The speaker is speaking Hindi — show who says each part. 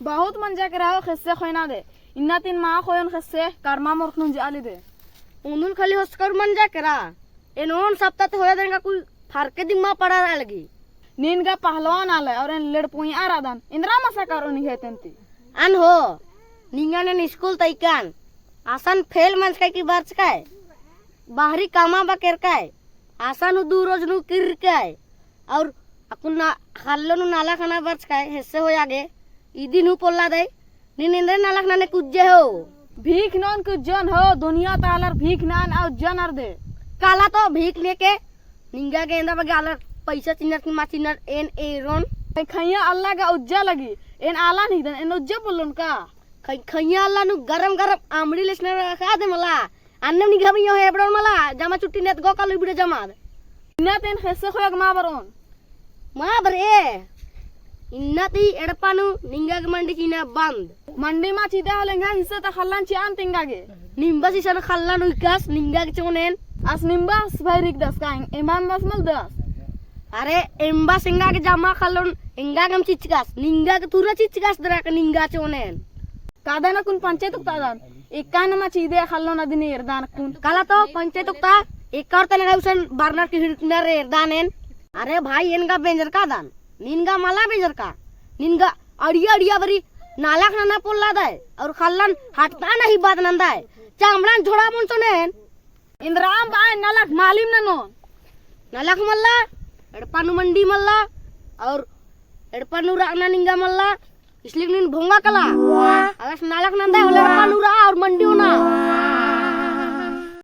Speaker 1: बहुत मंजा कराओ खस्से खोना दे इन्ना तीन माँ खोयन खस्से कर्मा मोरखनुन जाली दे
Speaker 2: उन्होंने खाली होस्कर मंजा करा इन्होंने सप्ताह तो होया देंगा कोई फर्क दिम्मा पड़ा रहा लगी
Speaker 1: नीन का पहलवान आले और इन लड़पुई आ रादन इंद्रा मसा करो नहीं है तेंती
Speaker 2: अन हो निंगा ने स्कूल तैकान आसान फेल मंच का की बर्च का है बाहरी कामा बकेर का है आसान दू रोज नु किर का है और अकुन ना हल्लो नु नाला खाना बर्च का है हिस्से हो आगे इदी नु पोल्ला दे नीन इंद्र नाला खाना ने कुज्जे हो
Speaker 1: भीख नॉन कुछ जन हो दुनिया तालर भीख नान और जन अर दे
Speaker 2: काला तो भीख लेके निंगा के इंदा बगे आलर पैसा चिन्नर की मा चिन्नर एन एरोन
Speaker 1: खैया अल्लाह का उज्जा लगी इन आला नहीं दन इन उज्जा बोलन का
Speaker 2: खैया अल्लाह नु गरम गरम आमड़ी लेसना रखा दे मला अन्नम निघा भी हे बडोन मला जमा चुट्टी नेत गो कालु बिडे जमा
Speaker 1: इन्ना तीन खस्से खोयक मा बरोन
Speaker 2: मा बरे इन्ना ती एडपानु निंगा के मंडी चीना बंद
Speaker 1: मंडी मा चीदा होलेंगा हिस्से त खल्लान चान तिंगागे
Speaker 2: निंबा सिसन खल्लान उकास निंगा के चोनेन
Speaker 1: as nimbas bairik das kain eman mas mal das
Speaker 2: अरे एम्बा सिंगा के जमा खल्लोन इंगा गम चिचकास निंगा के तुरा चिचकास दरा के निंगा चोनेन
Speaker 1: कादाना कुन पंचायत उक्तादान एकान मा चीदे खल्लो नदिनी एरदान कुन
Speaker 2: काला तो पंचायत उक्ता एक और तने उसन बारनर की हिरनर एरदानेन अरे भाई इनका बेंजर का दान निनगा माला बेंजर का निनगा अड़िया अड़िया बरी नाला खाना पोल्ला दाय और खल्लन हटता नहीं बात नंदा है चामड़ान झोड़ा मुन चोनेन
Speaker 1: इंद्राम बाय नलक मालिम ननो
Speaker 2: नलक मल्ला एडपानु मंडी मल्ला और एडपानु राना निंगा मल्ला इसलिए निन भोंगा कला अगर नालक नंदा होले एडपानु रा और मंडी होना